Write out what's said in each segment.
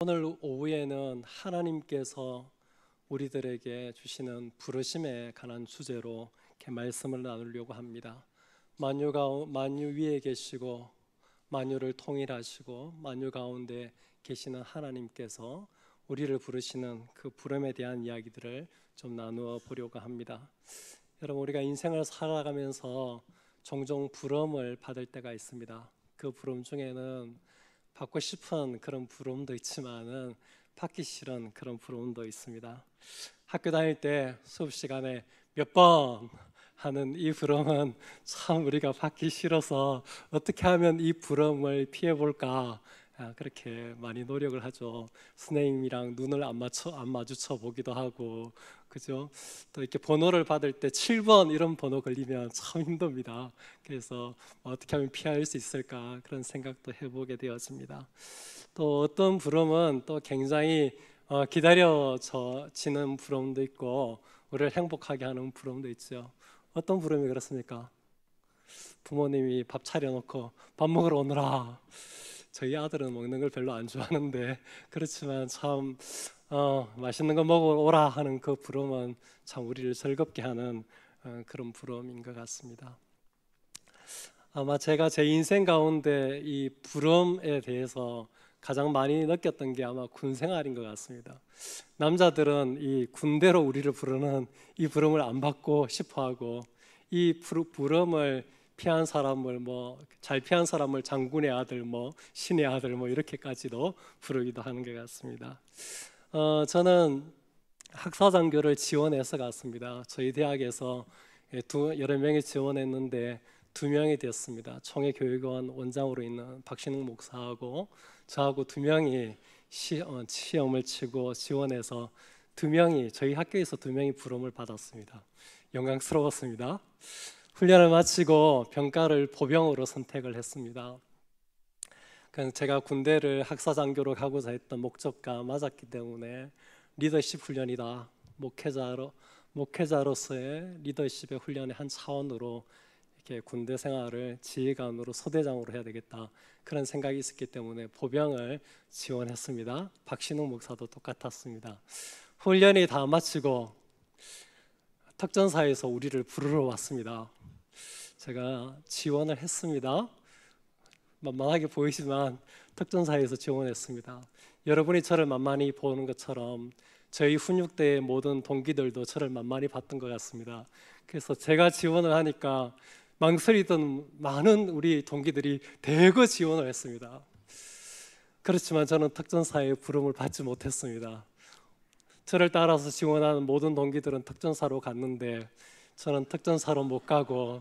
오늘 오후에는 하나님께서 우리들에게 주시는 부르심에 관한 주제로 이렇게 말씀을 나누려고 합니다. 만유 위에 계시고 만유를 통일하시고 만유 가운데 계시는 하나님께서 우리를 부르시는 그 부름에 대한 이야기들을 좀 나누어 보려고 합니다. 여러분, 우리가 인생을 살아가면서 종종 부름을 받을 때가 있습니다. 그 부름 중에는 받고 싶은 그런 부름도 있지만은 받기 싫은 그런 부름도 있습니다. 학교 다닐 때 수업 시간에 몇 번 하는 이 부름은 참 우리가 받기 싫어서 어떻게 하면 이 부름을 피해 볼까 그렇게 많이 노력을 하죠. 선생님이랑 눈을 안 마주쳐 보기도 하고, 그죠? 또 이렇게 번호를 받을 때 7번 이런 번호 걸리면 참 힘듭니다. 그래서 어떻게 하면 피할 수 있을까 그런 생각도 해보게 되었습니다. 또 어떤 부름은 또 굉장히 기다려지는 부름도 있고 우리를 행복하게 하는 부름도 있죠. 어떤 부름이 그렇습니까? 부모님이 밥 차려놓고 밥 먹으러 오너라. 저희 아들은 먹는 걸 별로 안 좋아하는데 그렇지만 참 맛있는 거 먹으러 오라 하는 그 부름은 참 우리를 즐겁게 하는 그런 부름인 것 같습니다. 아마 제가 제 인생 가운데 이 부름에 대해서 가장 많이 느꼈던 게 아마 군 생활인 것 같습니다. 남자들은 이 군대로 우리를 부르는 이 부름을 안 받고 싶어하고, 이 부름을 피한 사람을 잘 피한 사람을 장군의 아들, 신의 아들 이렇게까지도 부르기도 하는 것 같습니다. 저는 학사장교를 지원해서 갔습니다. 저희 대학에서 여러 명이 지원했는데 2명이 됐습니다. 총회교육원 원장으로 있는 박신웅 목사하고 저하고 2명이 시험을 치고 지원해서 2명이 저희 학교에서 2명이 부름을 받았습니다. 영광스러웠습니다. 훈련을 마치고 병가를 보병으로 선택을 했습니다. 제가 군대를 학사장교로 가고자 했던 목적과 맞았기 때문에 리더십 훈련이다, 목회자로서의 리더십의 훈련의 한 차원으로 이렇게 군대 생활을 지휘관으로 소대장으로 해야 되겠다, 그런 생각이 있었기 때문에 보병을 지원했습니다. 박신웅 목사도 똑같았습니다. 훈련이 다 마치고 특전사에서 우리를 부르러 왔습니다. 제가 지원을 했습니다. 만만하게 보이지만 특전사에서 지원했습니다. 여러분이 저를 만만히 보는 것처럼 저희 훈육대의 모든 동기들도 저를 만만히 봤던 것 같습니다. 그래서 제가 지원을 하니까 망설이던 많은 우리 동기들이 대거 지원을 했습니다. 그렇지만 저는 특전사의 부름을 받지 못했습니다. 저를 따라서 지원하는 모든 동기들은 특전사로 갔는데 저는 특전사로 못 가고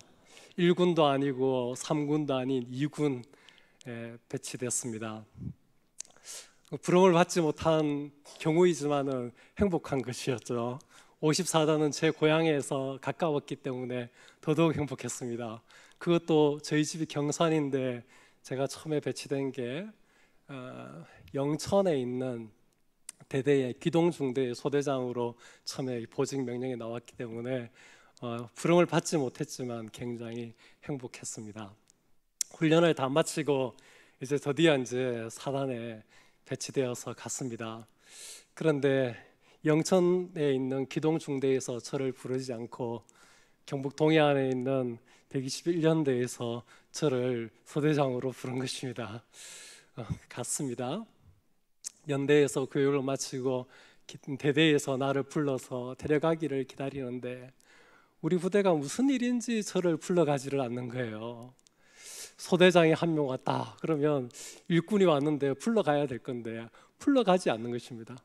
1군도 아니고 3군도 아닌 2군에 배치됐습니다. 부름을 받지 못한 경우이지만은 행복한 것이었죠. 54단은 제 고향에서 가까웠기 때문에 더더욱 행복했습니다. 그것도 저희 집이 경산인데 제가 처음에 배치된 게 영천에 있는 대대의 기동중대 소대장으로 처음에 보직 명령이 나왔기 때문에 부름을 받지 못했지만 굉장히 행복했습니다. 훈련을 다 마치고 이제 드디어 사단에 배치되어서 갔습니다. 그런데 영천에 있는 기동중대에서 저를 부르지 않고 경북 동해안에 있는 121연대에서 저를 소대장으로 부른 것입니다. 갔습니다. 연대에서 교육을 마치고 대대에서 나를 불러서 데려가기를 기다리는데 우리 부대가 무슨 일인지 저를 불러가지를 않는 거예요. 소대장이 한 명 왔다 그러면 일꾼이 왔는데 불러가야 될 건데 불러가지 않는 것입니다.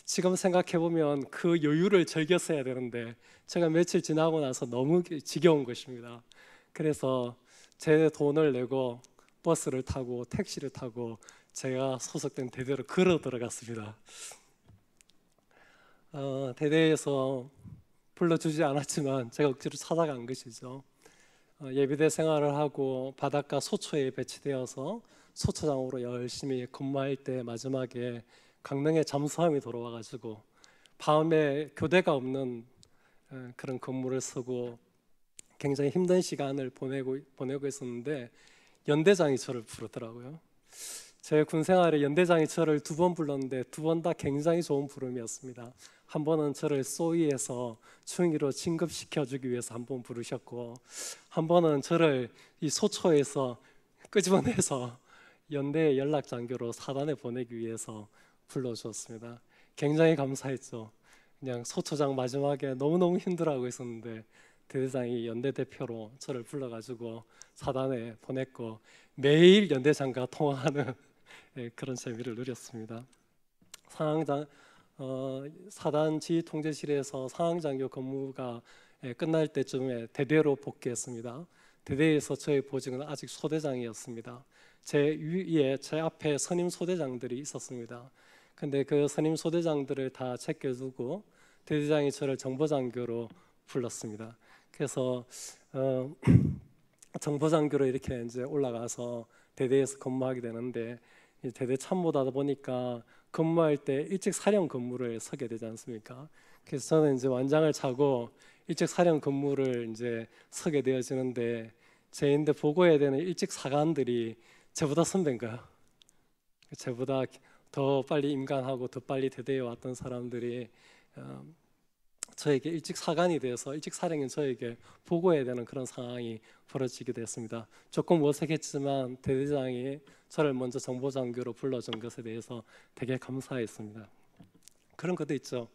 지금 생각해보면 그 여유를 즐겼어야 되는데 제가 며칠 지나고 나서 너무 지겨운 것입니다. 그래서 제 돈을 내고 버스를 타고 택시를 타고 제가 소속된 대대로 걸어 들어갔습니다. 대대에서 불러주지 않았지만 제가 억지로 찾아간 것이죠. 예비대 생활을 하고 바닷가 소초에 배치되어서 소초장으로 열심히 근무할 때 마지막에 강릉에 잠수함이 돌아와가지고 밤에 교대가 없는 그런 근무를 쓰고 굉장히 힘든 시간을 보내고 있었는데 연대장이 저를 부르더라고요. 제 군 생활에 연대장이 저를 2번 불렀는데 2번 다 굉장히 좋은 부름이었습니다. 한 번은 저를 소위에서 충의로 진급시켜주기 위해서 한 번 부르셨고, 한 번은 저를 이 소초에서 끄집어내서 연대 연락장교로 사단에 보내기 위해서 불러주었습니다. 굉장히 감사했죠. 그냥 소초장 마지막에 너무너무 힘들어하고 있었는데 대대장이 연대 대표로 저를 불러가지고 사단에 보냈고, 매일 연대장과 통화하는 그런 재미를 누렸습니다. 사단 지휘통제실에서 상황장교 근무가 끝날 때쯤에 대대로 복귀했습니다. 대대에서 저의 보직은 아직 소대장이었습니다. 제 위에 제 앞에 선임 소대장들이 있었습니다. 근데 그 선임 소대장들을 다 제껴두고 대대장이 저를 정보장교로 불렀습니다. 그래서 정보장교로 이렇게 이제 올라가서 대대에서 근무하게 되는데, 대대 참모다 보니까 근무할 때 일찍 사령 근무를 서게 되지 않습니까? 그래서 저는 이제 완장을 차고 일찍 사령 근무를 이제 서게 되어지는데, 제 인데 보고해야 되는 일찍 사관들이 저보다 선배인 거예요. 저보다 더 빨리 임관하고 더 빨리 대대에 왔던 사람들이 저에게 일찍 사관이 되어서 일찍 사령인 저에게 보고해야 되는 그런 상황이 벌어지게 됐습니다. 조금 어색했지만 대대장이 저를 먼저 정보장교로 불러준 것에 대해서 되게 감사했습니다. 그런 것도 있죠.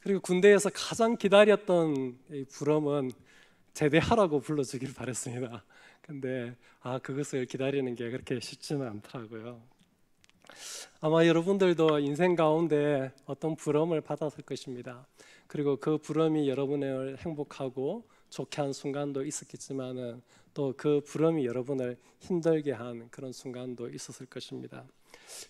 그리고 군대에서 가장 기다렸던 이 부름은 제대하라고 불러주길 바랬습니다. 근데 그것을 기다리는 게 그렇게 쉽지는 않더라고요. 아마 여러분들도 인생 가운데 어떤 부름을 받았을 것입니다. 그리고 그 부름이 여러분을 행복하고 좋게 한 순간도 있었겠지만은 또 그 부름이 여러분을 힘들게 한 그런 순간도 있었을 것입니다.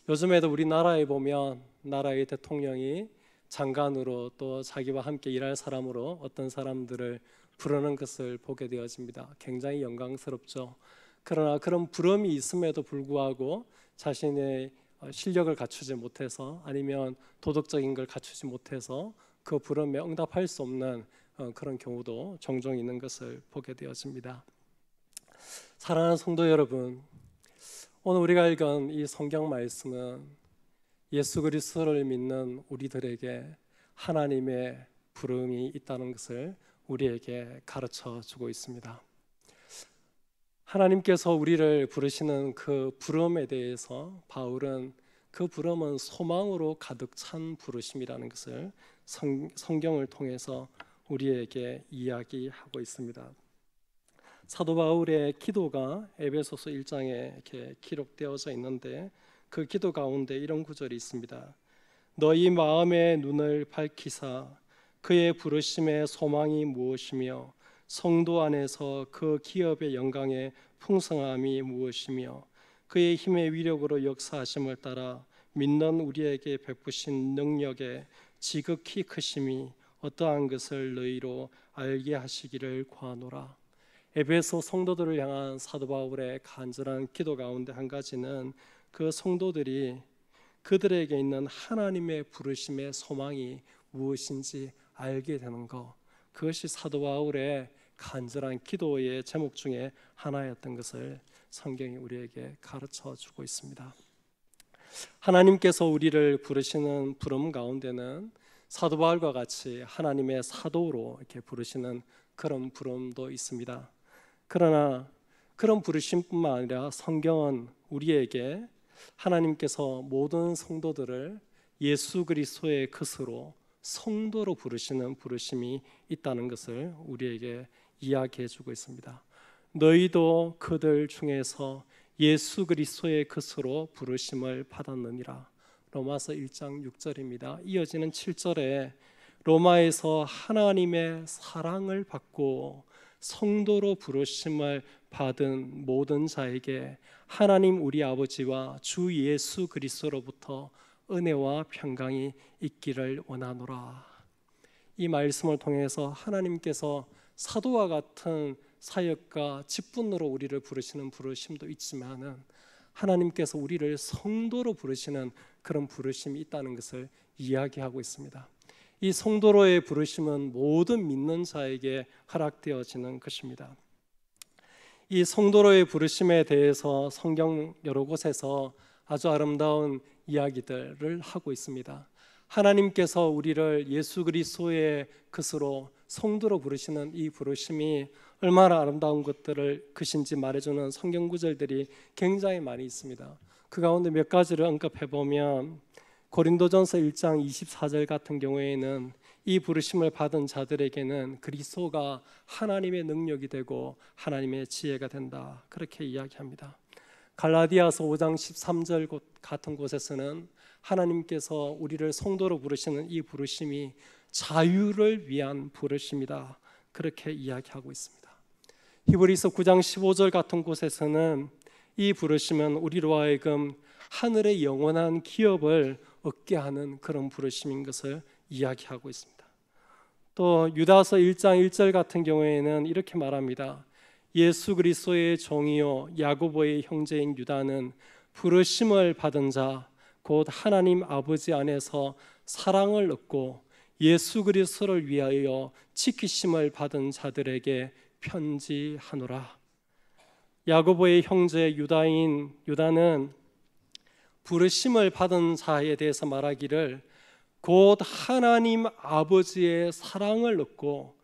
요즘에도 우리나라에 보면 나라의 대통령이 장관으로 또 자기와 함께 일할 사람으로 어떤 사람들을 부르는 것을 보게 되어집니다. 굉장히 영광스럽죠. 그러나 그런 부름이 있음에도 불구하고 자신의 실력을 갖추지 못해서, 아니면 도덕적인 걸 갖추지 못해서 그 부름에 응답할 수 없는 그런 경우도 종종 있는 것을 보게 되어집니다. 사랑하는 성도 여러분, 오늘 우리가 읽은 이 성경 말씀은 예수 그리스도를 믿는 우리들에게 하나님의 부름이 있다는 것을 우리에게 가르쳐 주고 있습니다. 하나님께서 우리를 부르시는 그 부름에 대해서 바울은 그 부름은 소망으로 가득 찬 부르심이라는 것을 성경을 통해서 우리에게 이야기하고 있습니다. 사도 바울의 기도가 에베소서 1장에 이렇게 기록되어져 있는데, 그 기도 가운데 이런 구절이 있습니다. 너희 마음의 눈을 밝히사 그의 부르심의 소망이 무엇이며 성도 안에서 그 기업의 영광의 풍성함이 무엇이며 그의 힘의 위력으로 역사하심을 따라 믿는 우리에게 베푸신 능력의 지극히 크심이 어떠한 것을 너희로 알게 하시기를 구하노라. 에베소 성도들을 향한 사도 바울의 간절한 기도 가운데 한 가지는 그 성도들이 그들에게 있는 하나님의 부르심의 소망이 무엇인지 알게 되는 것, 그것이 사도 바울의 간절한 기도의 제목 중에 하나였던 것을 성경이 우리에게 가르쳐 주고 있습니다. 하나님께서 우리를 부르시는 부름 가운데는 사도 바울과 같이 하나님의 사도로 이렇게 부르시는 그런 부름도 있습니다. 그러나 그런 부르심뿐만 아니라 성경은 우리에게 하나님께서 모든 성도들을 예수 그리스도의 것으로 성도로 부르시는 부르심이 있다는 것을 우리에게 이야기해 주고 있습니다. 너희도 그들 중에서 예수 그리스도의 것으로 부르심을 받았느니라. 로마서 1장 6절입니다. 이어지는 7절에 로마에서 하나님의 사랑을 받고 성도로 부르심을 받은 모든 자에게 하나님 우리 아버지와 주 예수 그리스도로부터 은혜와 평강이 있기를 원하노라. 이 말씀을 통해서 하나님께서 사도와 같은 사역과 직분으로 우리를 부르시는 부르심도 있지만은 하나님께서 우리를 성도로 부르시는 그런 부르심이 있다는 것을 이야기하고 있습니다. 이 성도로의 부르심은 모든 믿는 자에게 허락되어지는 것입니다. 이 성도로의 부르심에 대해서 성경 여러 곳에서 아주 아름다운 이야기들을 하고 있습니다. 하나님께서 우리를 예수 그리스도의 것으로 성도로 부르시는 이 부르심이 얼마나 아름다운 것인지 말해주는 성경 구절들이 굉장히 많이 있습니다. 그 가운데 몇 가지를 언급해 보면 고린도전서 1장 24절 같은 경우에는 이 부르심을 받은 자들에게는 그리스도가 하나님의 능력이 되고 하나님의 지혜가 된다, 그렇게 이야기합니다. 갈라디아서 5장 13절 같은 곳에서는 하나님께서 우리를 성도로 부르시는 이 부르심이 자유를 위한 부르심이다, 그렇게 이야기하고 있습니다. 히브리서 9장 15절 같은 곳에서는 이 부르심은 우리로 하여금 하늘의 영원한 기업을 얻게 하는 그런 부르심인 것을 이야기하고 있습니다. 또 유다서 1장 1절 같은 경우에는 이렇게 말합니다. 예수 그리스도의 종이요 야고보의 형제인 유다는 부르심을 받은 자 곧 하나님 아버지 안에서 사랑을 얻고 예수 그리스도를 위하여 지키심을 받은 자들에게 편지하노라. 야고보의 형제 유다는 부르심을 받은 자에 대해서 말하기를 곧 하나님 아버지의 사랑을 얻고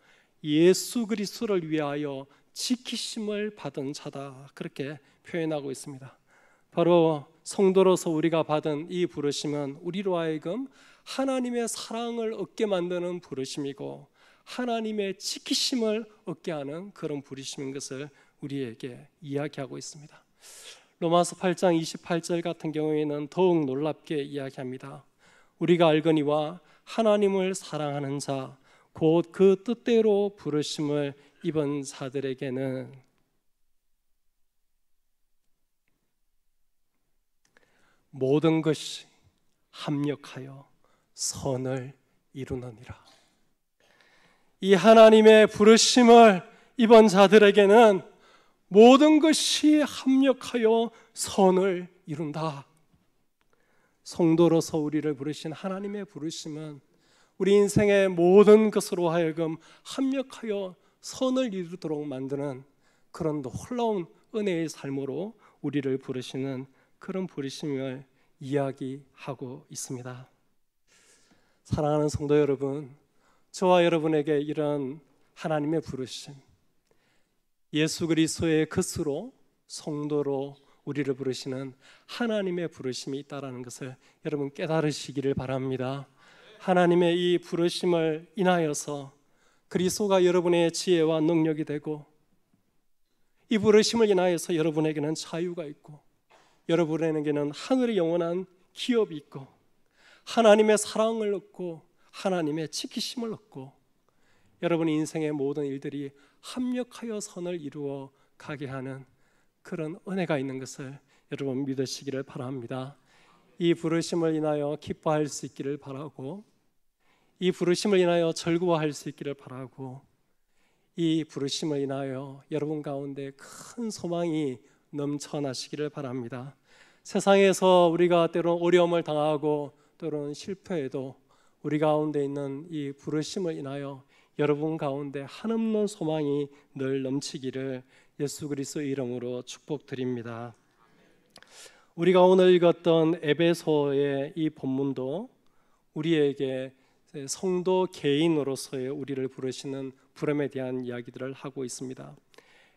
예수 그리스도를 위하여 지키심을 받은 자다, 그렇게 표현하고 있습니다. 바로 성도로서 우리가 받은 이 부르심은 우리로 하여금 하나님의 사랑을 얻게 만드는 부르심이고 하나님의 지키심을 얻게 하는 그런 부르심인 것을 우리에게 이야기하고 있습니다. 로마서 8장 28절 같은 경우에는 더욱 놀랍게 이야기합니다. 우리가 알거니와 하나님을 사랑하는 자 곧 그 뜻대로 부르심을 입은 자들에게는 모든 것이 합력하여 선을 이루느니라. 이 하나님의 부르심을 입은 자들에게는 모든 것이 합력하여 선을 이룬다. 성도로서 우리를 부르신 하나님의 부르심은 우리 인생의 모든 것으로 하여금 합력하여 선을 이루도록 만드는 그런 놀라운 은혜의 삶으로 우리를 부르시는 그런 부르심을 이야기하고 있습니다. 사랑하는 성도 여러분, 저와 여러분에게 이런 하나님의 부르심, 예수 그리스도의 것으로 성도로 우리를 부르시는 하나님의 부르심이 있다는 것을 여러분 깨달으시기를 바랍니다. 하나님의 이 부르심을 인하여서 그리스도가 여러분의 지혜와 능력이 되고 이 부르심을 인하여서 여러분에게는 자유가 있고 여러분에게는 하늘의 영원한 기업이 있고 하나님의 사랑을 얻고 하나님의 지키심을 얻고 여러분의 인생의 모든 일들이 합력하여 선을 이루어 가게 하는 그런 은혜가 있는 것을 여러분 믿으시기를 바랍니다. 이 부르심을 인하여 기뻐할 수 있기를 바라고 이 부르심을 인하여 즐거워할 수 있기를 바라고 이 부르심을 인하여 여러분 가운데 큰 소망이 넘쳐나시기를 바랍니다. 세상에서 우리가 때로는 어려움을 당하고 때로는 실패해도 우리 가운데 있는 이 부르심을 인하여 여러분 가운데 한없는 소망이 늘 넘치기를 예수 그리스도의 이름으로 축복드립니다. 우리가 오늘 읽었던 에베소의 이 본문도 우리에게 성도 개인으로서의 우리를 부르시는 부름에 대한 이야기들을 하고 있습니다.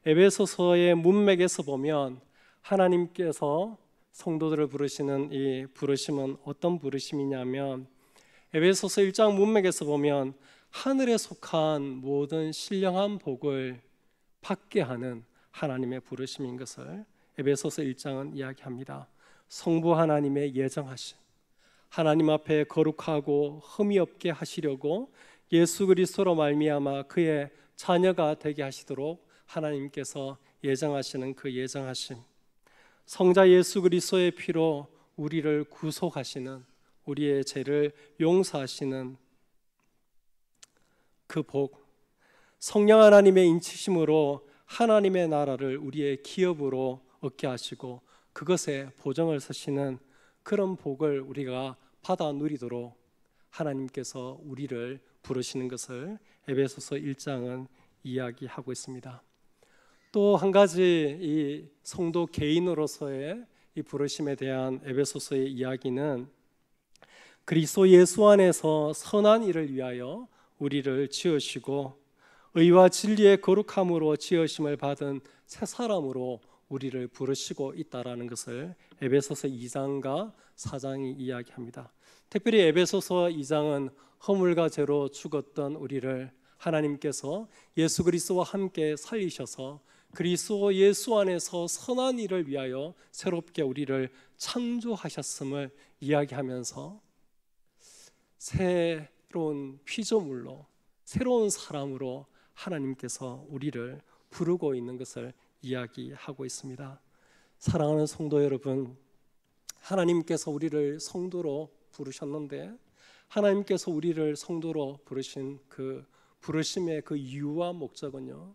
에베소서의 문맥에서 보면 하나님께서 성도들을 부르시는 이 부르심은 어떤 부르심이냐면 에베소서 1장 문맥에서 보면 하늘에 속한 모든 신령한 복을 받게 하는 하나님의 부르심인 것을 에베소서 1장은 이야기합니다. 성부 하나님의 예정하심, 하나님 앞에 거룩하고 흠이 없게 하시려고 예수 그리스도로 말미암아 그의 자녀가 되게 하시도록 하나님께서 예정하시는 그 예정하심, 성자 예수 그리스도의 피로 우리를 구속하시는, 우리의 죄를 용서하시는 그 복, 성령 하나님의 인치심으로 하나님의 나라를 우리의 기업으로 얻게 하시고 그것에 보정을 서시는 그런 복을 우리가 받아 누리도록 하나님께서 우리를 부르시는 것을 에베소서 1장은 이야기하고 있습니다. 또 한 가지 이 성도 개인으로서의 이 부르심에 대한 에베소서의 이야기는 그리스도 예수 안에서 선한 일을 위하여 우리를 지으시고 의와 진리의 거룩함으로 지으심을 받은 새 사람으로 우리를 부르시고 있다라는 것을 에베소서 2장과 4장이 이야기합니다. 특별히 에베소서 2장은 허물과 죄로 죽었던 우리를 하나님께서 예수 그리스도와 함께 살리셔서 그리스도 예수 안에서 선한 일을 위하여 새롭게 우리를 창조하셨음을 이야기하면서 새로운 피조물로 새로운 사람으로 하나님께서 우리를 부르고 있는 것을 이야기하고 있습니다. 사랑하는 성도 여러분, 하나님께서 우리를 성도로 부르셨는데 하나님께서 우리를 성도로 부르신 그 부르심의 그 이유와 목적은요,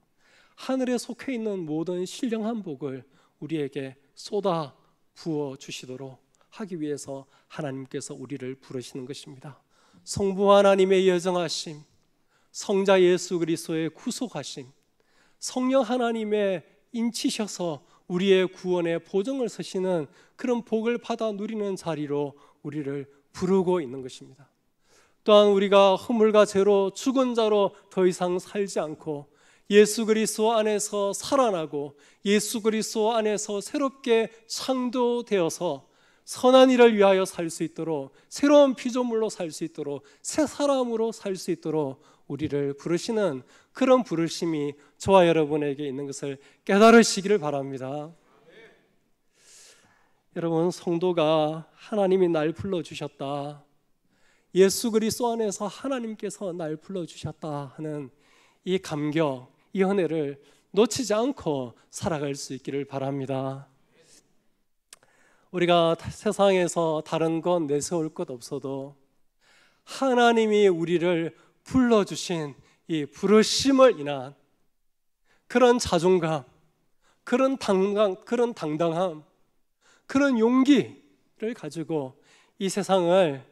하늘에 속해 있는 모든 신령한 복을 우리에게 쏟아 부어 주시도록 하기 위해서 하나님께서 우리를 부르시는 것입니다. 성부 하나님의 여정하심, 성자 예수 그리스도의 구속하심, 성령 하나님의 인치셔서 우리의 구원의 보증을 서시는 그런 복을 받아 누리는 자리로 우리를 부르고 있는 것입니다. 또한 우리가 허물과 죄로 죽은 자로 더 이상 살지 않고 예수 그리스도 안에서 살아나고 예수 그리스도 안에서 새롭게 창조되어서 선한 일을 위하여 살 수 있도록, 새로운 피조물로 살 수 있도록, 새 사람으로 살 수 있도록 우리를 부르시는 그런 부르심이 저와 여러분에게 있는 것을 깨달으시기를 바랍니다. 여러분, 성도가 하나님이 날 불러주셨다, 예수 그리스도 안에서 하나님께서 날 불러주셨다 하는 이 감격, 이 은혜를 놓치지 않고 살아갈 수 있기를 바랍니다. 우리가 세상에서 다른 건 내세울 것 없어도 하나님이 우리를 불러주신 이 부르심을 인한 그런 자존감, 그런 당당함, 그런 용기를 가지고 이 세상을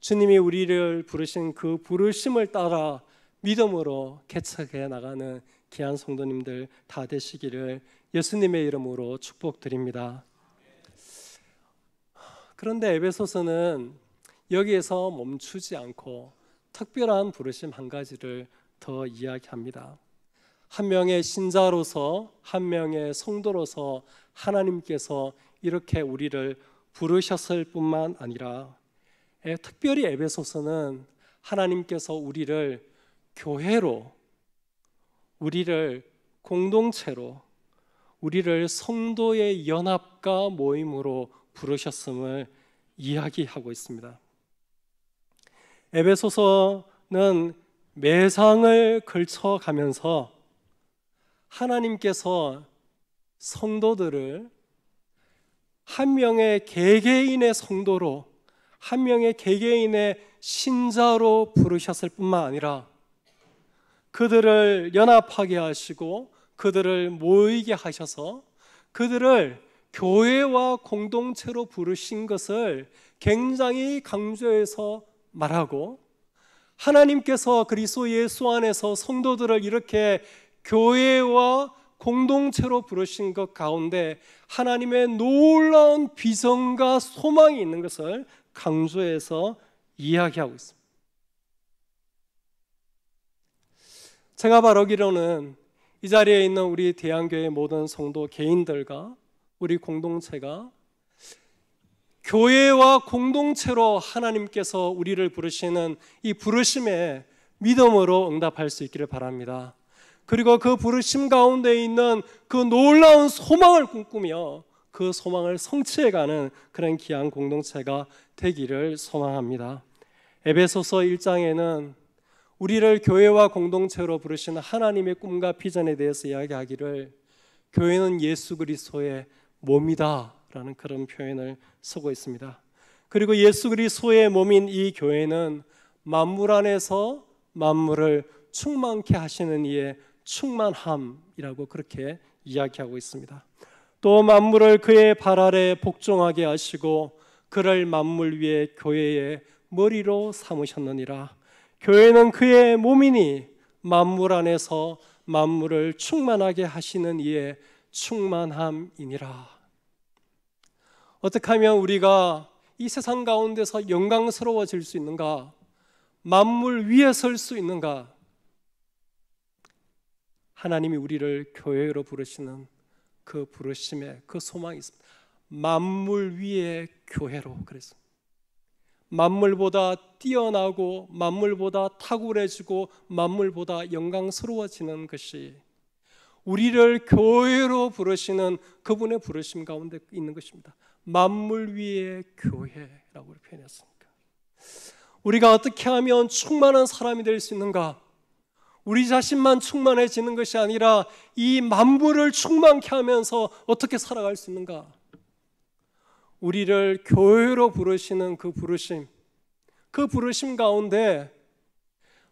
주님이 우리를 부르신 그 부르심을 따라 믿음으로 개척해 나가는 귀한 성도님들 다 되시기를 예수님의 이름으로 축복드립니다. 그런데 에베소서는 여기에서 멈추지 않고 특별한 부르심 한 가지를 더 이야기합니다. 한 명의 신자로서, 한 명의 성도로서 하나님께서 이렇게 우리를 부르셨을 뿐만 아니라 특별히 에베소서는 하나님께서 우리를 교회로, 우리를 공동체로, 우리를 성도의 연합과 모임으로 부르셨음을 이야기하고 있습니다. 에베소서는 매장을 걸쳐가면서 하나님께서 성도들을 한 명의 개개인의 성도로, 한 명의 개개인의 신자로 부르셨을 뿐만 아니라 그들을 연합하게 하시고 그들을 모이게 하셔서 그들을 교회와 공동체로 부르신 것을 굉장히 강조해서 말하고, 하나님께서 그리스도 예수 안에서 성도들을 이렇게 교회와 공동체로 부르신 것 가운데 하나님의 놀라운 비전과 소망이 있는 것을 강조해서 이야기하고 있습니다. 제가 바라기로는 이 자리에 있는 우리 대한교회 모든 성도 개인들과 우리 공동체가 교회와 공동체로 하나님께서 우리를 부르시는 이 부르심에 믿음으로 응답할 수 있기를 바랍니다. 그리고 그 부르심 가운데 있는 그 놀라운 소망을 꿈꾸며 그 소망을 성취해가는 그런 귀한 공동체가 되기를 소망합니다. 에베소서 1장에는 우리를 교회와 공동체로 부르시는 하나님의 꿈과 비전에 대해서 이야기하기를 교회는 예수 그리스도의 몸이다 라는 그런 표현을 쓰고 있습니다. 그리고 예수 그리스도의 몸인 이 교회는 만물 안에서 만물을 충만케 하시는 이의 충만함이라고 그렇게 이야기하고 있습니다. 또 만물을 그의 발 아래 복종하게 하시고 그를 만물 위에 교회의 머리로 삼으셨느니라. 교회는 그의 몸이니 만물 안에서 만물을 충만하게 하시는 이의 충만함이니라. 어떻게 하면 우리가 이 세상 가운데서 영광스러워질 수 있는가? 만물 위에 설 수 있는가? 하나님이 우리를 교회로 부르시는 그 부르심에 그 소망이 있습니다. 만물 위의 교회로. 그래서 만물보다 뛰어나고 만물보다 탁월해지고 만물보다 영광스러워지는 것이 우리를 교회로 부르시는 그분의 부르심 가운데 있는 것입니다. 만물 위의 교회라고 표현했습니다. 우리가 어떻게 하면 충만한 사람이 될 수 있는가? 우리 자신만 충만해지는 것이 아니라 이 만물을 충만케 하면서 어떻게 살아갈 수 있는가? 우리를 교회로 부르시는 그 부르심 가운데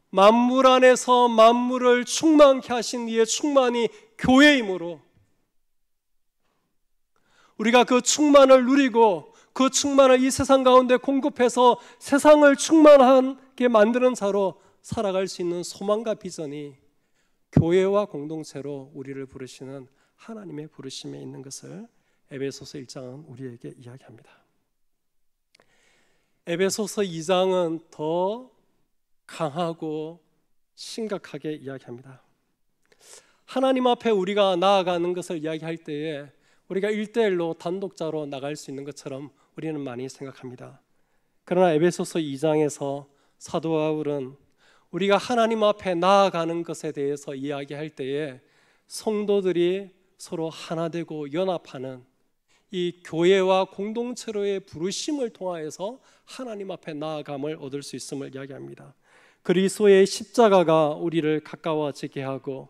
만물 안에서 만물을 충만케 하신 이의 충만이 교회이므로 우리가 그 충만을 누리고 그 충만을 이 세상 가운데 공급해서 세상을 충만하게 만드는 자로 살아갈 수 있는 소망과 비전이 교회와 공동체로 우리를 부르시는 하나님의 부르심에 있는 것을 에베소서 1장은 우리에게 이야기합니다. 에베소서 2장은 더 강하고 심각하게 이야기합니다. 하나님 앞에 우리가 나아가는 것을 이야기할 때에 우리가 1대1로 단독자로 나갈 수 있는 것처럼 우리는 많이 생각합니다. 그러나 에베소서 2장에서 사도 바울은 우리가 하나님 앞에 나아가는 것에 대해서 이야기할 때에 성도들이 서로 하나 되고 연합하는 이 교회와 공동체로의 부르심을 통하여서 하나님 앞에 나아감을 얻을 수 있음을 이야기합니다. 그리스도의 십자가가 우리를 가까워지게 하고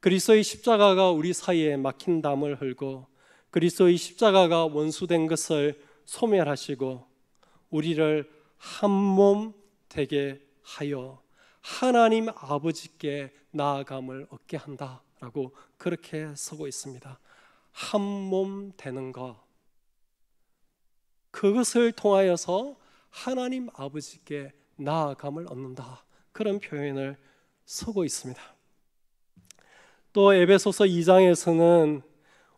그리스도의 십자가가 우리 사이에 막힌 담을 헐고 그리스도의 십자가가 원수된 것을 소멸하시고 우리를 한 몸 되게 하여 하나님 아버지께 나아감을 얻게 한다라고 그렇게 쓰고 있습니다. 한 몸 되는 것, 그것을 통하여서 하나님 아버지께 나아감을 얻는다, 그런 표현을 쓰고 있습니다. 또 에베소서 2장에서는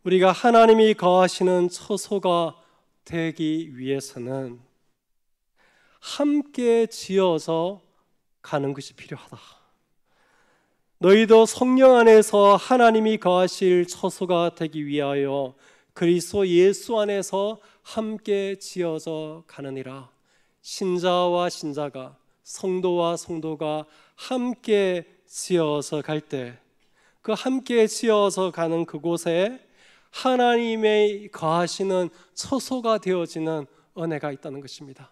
우리가 하나님이 거하시는 처소가 되기 위해서는 함께 지어져 가는 것이 필요하다. 너희도 성령 안에서 하나님이 거하실 처소가 되기 위하여 그리스도 예수 안에서 함께 지어져 가느니라. 신자와 신자가, 성도와 성도가 함께 지어서 갈 때 그 함께 지어서 가는 그곳에 하나님의 거하시는 처소가 되어지는 은혜가 있다는 것입니다.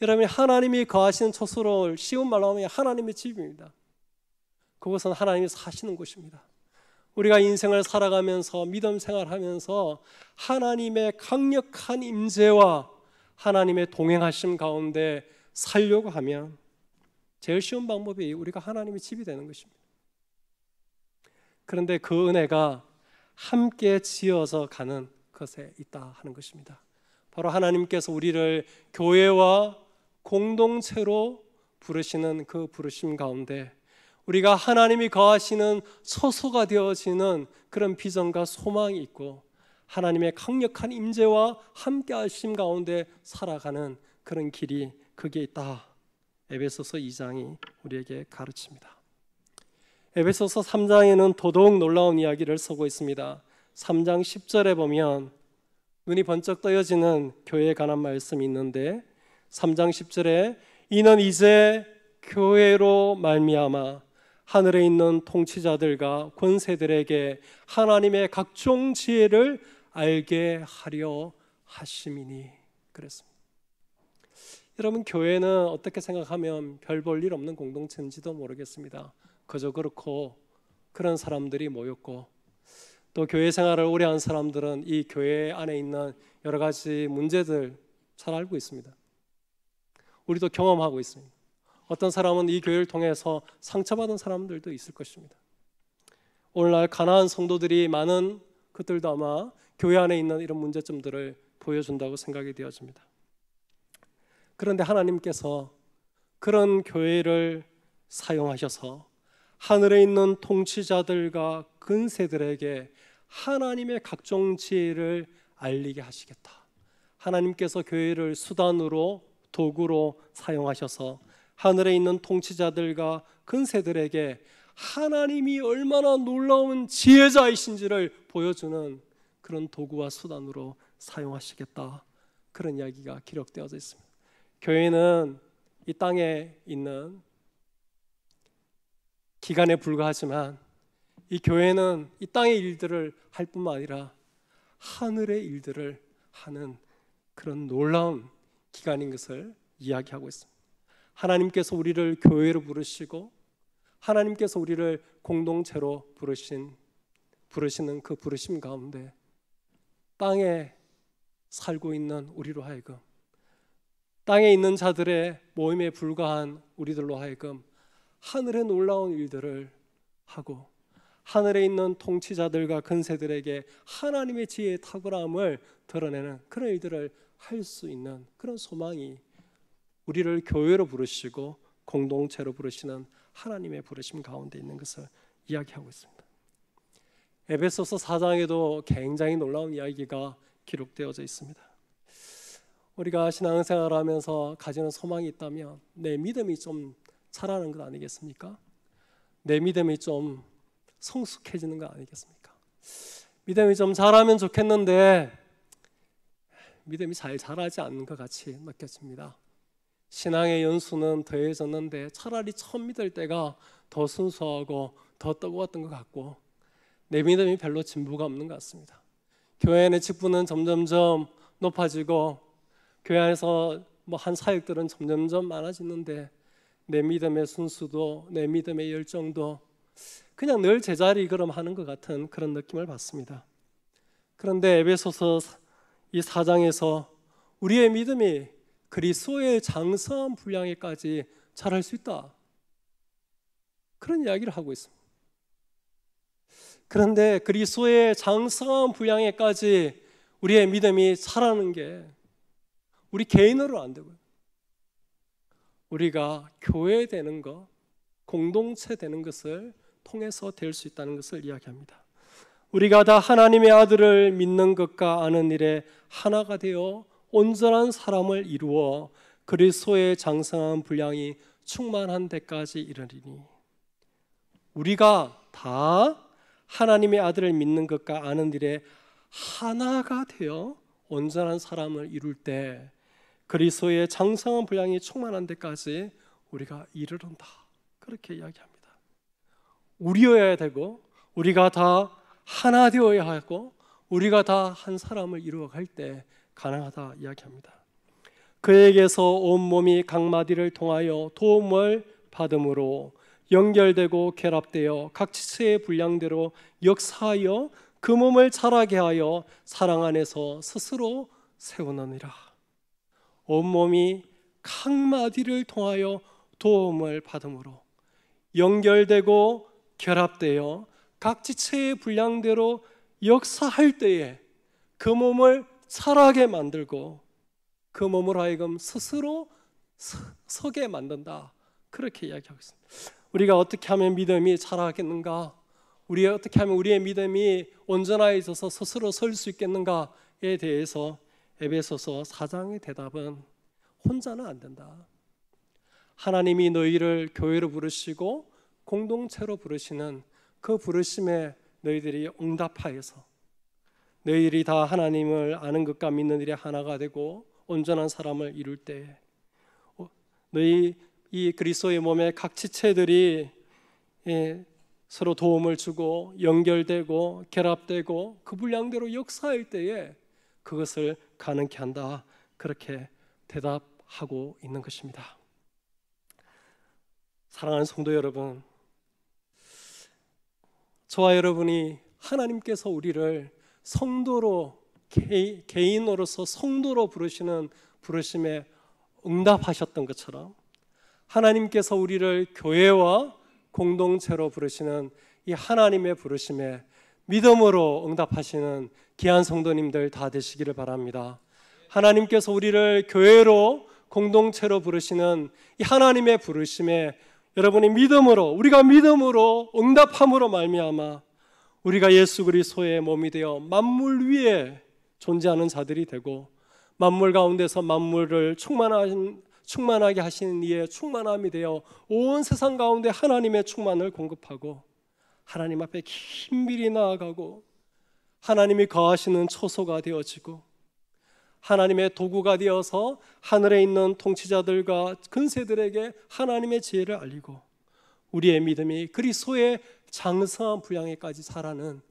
여러분, 하나님이 거하시는 처소를 쉬운 말로 하면 하나님의 집입니다. 그것은 하나님이 사시는 곳입니다. 우리가 인생을 살아가면서 믿음 생활하면서 하나님의 강력한 임재와 하나님의 동행하심 가운데 살려고 하면 제일 쉬운 방법이 우리가 하나님의 집이 되는 것입니다. 그런데 그 은혜가 함께 지어서 가는 것에 있다 하는 것입니다. 바로 하나님께서 우리를 교회와 공동체로 부르시는 그 부르심 가운데 우리가 하나님이 거하시는 처소가 되어지는 그런 비전과 소망이 있고 하나님의 강력한 임재와 함께 하심 가운데 살아가는 그런 길이 거기에 있다. 에베소서 2장이 우리에게 가르칩니다. 에베소서 3장에는 더더욱 놀라운 이야기를 쓰고 있습니다. 3장 10절에 보면 눈이 번쩍 떠여지는 교회에 관한 말씀이 있는데 3장 10절에 이는 이제 교회로 말미암아 하늘에 있는 통치자들과 권세들에게 하나님의 각종 지혜를 알게 하려 하심이니 그랬습니다. 여러분, 교회는 어떻게 생각하면 별 볼 일 없는 공동체인지도 모르겠습니다. 그저 그렇고 그런 사람들이 모였고 또 교회 생활을 오래 한 사람들은 이 교회 안에 있는 여러 가지 문제들 잘 알고 있습니다. 우리도 경험하고 있습니다. 어떤 사람은 이 교회를 통해서 상처받은 사람들도 있을 것입니다. 오늘날 가난한 성도들이 많은 그들도 아마 교회 안에 있는 이런 문제점들을 보여준다고 생각이 되어집니다. 그런데 하나님께서 그런 교회를 사용하셔서 하늘에 있는 통치자들과 근세들에게 하나님의 각종 지혜를 알리게 하시겠다. 하나님께서 교회를 수단으로 도구로 사용하셔서 하늘에 있는 통치자들과 근세들에게 하나님이 얼마나 놀라운 지혜자이신지를 보여주는 그런 도구와 수단으로 사용하시겠다, 그런 이야기가 기록되어져 있습니다. 교회는 이 땅에 있는 기관에 불과하지만 이 교회는 이 땅의 일들을 할 뿐만 아니라 하늘의 일들을 하는 그런 놀라운 기관인 것을 이야기하고 있습니다. 하나님께서 우리를 교회로 부르시고 하나님께서 우리를 공동체로 부르시는 그 부르심 가운데 땅에 살고 있는 우리로 하여금, 땅에 있는 자들의 모임에 불과한 우리들로 하여금 하늘의 놀라운 일들을 하고 하늘에 있는 통치자들과 근세들에게 하나님의 지혜의 탁월함을 드러내는 그런 일들을 할 수 있는 그런 소망이 우리를 교회로 부르시고 공동체로 부르시는 하나님의 부르심 가운데 있는 것을 이야기하고 있습니다. 에베소서 4장에도 굉장히 놀라운 이야기가 기록되어져 있습니다. 우리가 신앙생활을 하면서 가지는 소망이 있다면 내 믿음이 좀 자라는 것 아니겠습니까? 내 믿음이 좀 성숙해지는 것 아니겠습니까? 믿음이 좀 자라면 좋겠는데 믿음이 잘 자라지 않는 것 같이 느껴집니다. 신앙의 연수는 더해졌는데 차라리 처음 믿을 때가 더 순수하고 더 뜨거웠던 것 같고 내 믿음이 별로 진보가 없는 것 같습니다. 교회 안의 직분은 점점점 높아지고 교회 안에서 한 사역들은 점점점 많아지는데 내 믿음의 순수도 내 믿음의 열정도 그냥 늘 제자리 걸음하는 것 같은 그런 느낌을 받습니다. 그런데 에베소서 이 4장에서 우리의 믿음이 그리스도의 장성한 분량에까지 자랄 수 있다, 그런 이야기를 하고 있습니다. 그런데 그리스도의 장성한 분량에까지 우리의 믿음이 자라는 게 우리 개인으로 안 되고요. 우리가 교회 되는 것, 공동체 되는 것을 통해서 될 수 있다는 것을 이야기합니다. 우리가 다 하나님의 아들을 믿는 것과 아는 일에 하나가 되어 온전한 사람을 이루어 그리스도의 장성한 분량이 충만한 데까지 이르리니, 우리가 다 하나님의 아들을 믿는 것과 아는 일에 하나가 되어 온전한 사람을 이룰 때 그리스도의 장성한 분량이 충만한 데까지 우리가 이르른다, 그렇게 이야기합니다. 우리여야 되고 우리가 다 하나 되어야 하고 우리가 다 한 사람을 이루어갈 때 가능하다 이야기합니다. 그에게서 온몸이 각 마디를 통하여 도움을 받음으로 연결되고 결합되어 각 지체의 분량대로 역사하여 그 몸을 자라게 하여 사랑 안에서 스스로 세우느니라. 온몸이 각 마디를 통하여 도움을 받음으로 연결되고 결합되어 각 지체의 분량대로 역사할 때에 그 몸을 자라게 만들고 그 몸을 하여금 스스로 서게 만든다, 그렇게 이야기하고 있습니다. 우리가 어떻게 하면 믿음이 자라겠는가, 우리가 어떻게 하면 우리의 믿음이 온전해져서 스스로 설 수 있겠는가에 대해서 에베소서 4장의 대답은 혼자는 안 된다. 하나님이 너희를 교회로 부르시고 공동체로 부르시는 그 부르심에 너희들이 응답하여서 너희들이 다 하나님을 아는 것과 믿는 일에 하나가 되고 온전한 사람을 이룰 때 너희 이 그리스도의 몸의 각 지체들이 서로 도움을 주고 연결되고 결합되고 그 분량대로 역사할 때에 그것을 가능케 한다, 그렇게 대답하고 있는 것입니다. 사랑하는 성도 여러분, 저와 여러분이 하나님께서 우리를 성도로 개인으로서 성도로 부르시는 부르심에 응답하셨던 것처럼 하나님께서 우리를 교회와 공동체로 부르시는 이 하나님의 부르심에 믿음으로 응답하시는 귀한 성도님들 다 되시기를 바랍니다. 하나님께서 우리를 교회로 공동체로 부르시는 이 하나님의 부르심에 여러분이 믿음으로, 우리가 믿음으로 응답함으로 말미암아 우리가 예수 그리스도의 몸이 되어 만물 위에 존재하는 자들이 되고 만물 가운데서 만물을 충만하게 하시는 이의 충만함이 되어 온 세상 가운데 하나님의 충만을 공급하고 하나님 앞에 긴밀히 나아가고 하나님이 거하시는 처소가 되어지고 하나님의 도구가 되어서 하늘에 있는 통치자들과 근세들에게 하나님의 지혜를 알리고 우리의 믿음이 그리스도의 장성한 분량에까지 자라는